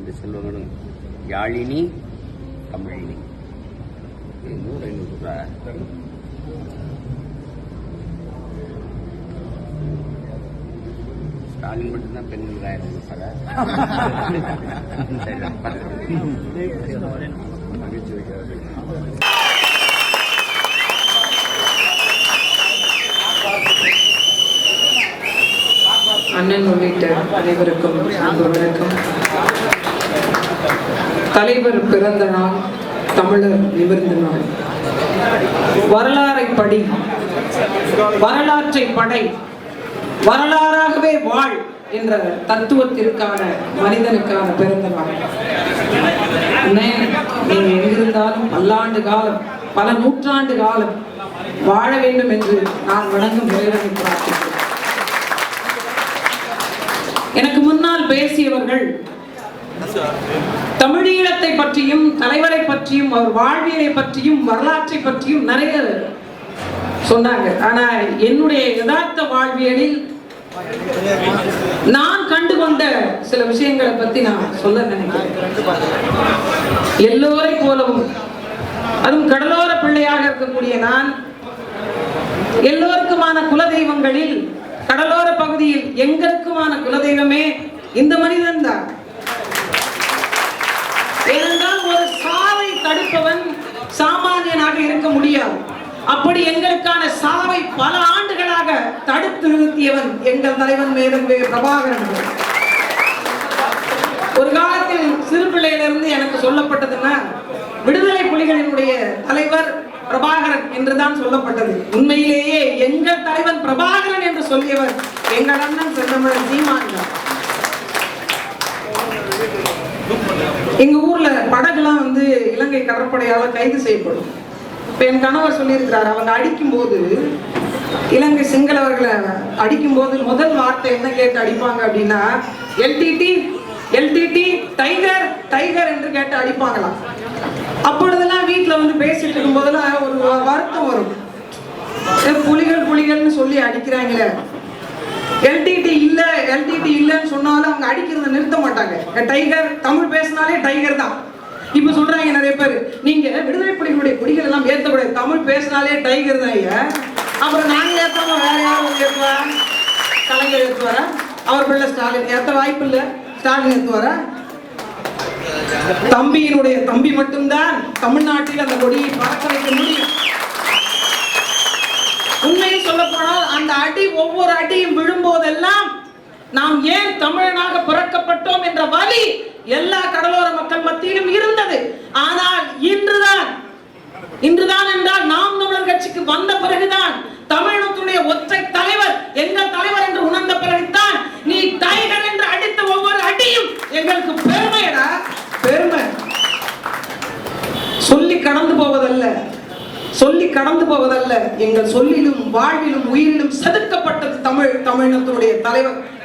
இந்த செல்வங்களும் யாழினி தமிழினி 100 ஸ்டாலின் மட்டும்தான் பெண்கள் மகிழ்ச்சி வைக்கிறார்கள். அண்ணன் உள்ளிட்ட அனைவருக்கும் அன்பு வணக்கம். தலைவர் பிறந்த நாள், தமிழர் நிமிர்ந்த நாள். வரலாறை படி, வரலாற்றை படை, வரலாறாகவே வாழ் என்ற தத்துவத்திற்கான மனிதனுக்கான பிறந்த நாள். நீங்க எங்கிருந்தாலும் பல்லாண்டு காலம், பல நூற்றாண்டு காலம் வாழ வேண்டும் என்று நான் வணங்கும் இறைவனை பிரார்த்திக்கிறேன். எனக்கு முன்னால் பேசியவர்கள் தமிழீழத்தை பற்றியும், தலைவரை பற்றியும், அவர் வாழ்வியலை பற்றியும், வரலாற்றை பற்றியும் நிறைய சொன்னாங்க. ஆனா என்னுடைய யதார்த்த வாழ்வியலில் நான் கண்டுகொண்ட சில விஷயங்களை பத்தி நான் சொல்ல நினைக்கிறேன். எல்லோரை போலவும், அதுவும் கடலோர பிள்ளையாக இருக்கக்கூடிய நான், எல்லோருக்குமான குலதெய்வங்களில் கடலோர பகுதியில் எங்களுக்குமான குலதெய்வமே இந்த மனிதன் தான். ஏனென்றால் ஒரு சாவை தடுப்பவன் சாமானியனாக இருக்க முடியாது. அப்படி எங்களுக்கான சாவை பல ஆண்டுகளாக தடுத்து நிறுத்தியவன் எங்கள் தலைவன் மேதகு பிரபாகரன். ஒரு காலத்தில் சிறு பிள்ளையிலிருந்து எனக்கு சொல்லப்பட்டதுன்னா, விடுதலை புலிகளினுடைய தலைவர் பிரபாகரன் என்றுதான் சொல்லப்பட்டது. உண்மையிலேயே எங்கள் தலைவன் பிரபாகரன் என்று சொல்லியவர் எங்கள் அண்ணன் செந்தமிழன் சீமான். எங்க ஊர்ல படகுலாம் இலங்கை கடற்படையால கைது செய்யப்படும். இப்ப என் கணவர் சொல்லியிருக்கிறார், அவங்க அடிக்கும் போது, இலங்கை சிங்களவர்களை அடிக்கும் போது முதல் வார்த்தை என்ன கேட்டு அடிப்பாங்க அப்படின்னா, எல்டிடி எல்டிடி டைகர் டைகர் என்று கேட்டு அடிப்பாங்களாம். அப்பொழுதெல்லாம் வீட்டுல பேசிட்டு இருக்கும் போதெல்லாம் ஒரு வருத்தம் வரும். புலிகள் புலிகள்னு சொல்லி அடிக்கிறாங்களே, எல்டிடி இல்ல எல்டிடி இல்லன்னு சொன்னாலும் அவங்க அடிக்கிறத நிறுத்த மாட்டாங்க. டைகர், தமிழ் பேசினாலே டைகர் தான். இப்ப சொல்றாங்க நிறைய பேர், நீங்க விடுதலை புலிகளுடைய கொடிகள் எல்லாம் ஏத்தக்கூடாது, தமிழ் பேசினாலே டைகர் தான். அப்புறம் நாங்க ஏத்தாம வேற யாரும் ஏற்றுவா? கலைஞர் ஏற்றுவாரா? அவர் பிள்ளை ஸ்டாலின் ஏத்த வாய்ப்பு இல்ல. ஸ்டாலின் ஏற்றுவாரா? தம்பியினுடைய தம்பி மட்டும்தான் தமிழ்நாட்டில் அந்த கொடியை பறக்க வைக்க முடியும். உண்மையை சொல்ல போனால் அந்த அடி, ஒவ்வொரு அடியும் விழும்போதெல்லாம் நாம் ஏன் தமிழனாக பிறக்கப்பட்டோம் என்ற வலி எல்லா கடலோர மக்கள் மத்தியிலும் இருந்தது. ஆனால் இன்றுதான் என்றால் நாம் தமிழர் கட்சிக்கு வந்த பிறகுதான், தமிழகத்துடைய ஒற்றை தலைவர் எங்கள் தலைவர் என்று உணர்ந்த பிறகுதான் நீ டைகர் என்று அடித்த ஒவ்வொரு அடியும் எங்களுக்கு பெருமையடா, பெருமை. சொல்லி கடந்து போவதல்ல, சொல்லி கடந்து போவதல்ல, எங்கள் சொல்லிலும் வாழ்விலும் உயிரிலும் செதுக்கப்பட்டது தமிழ், தமிழினத்தினுடைய தலைவர்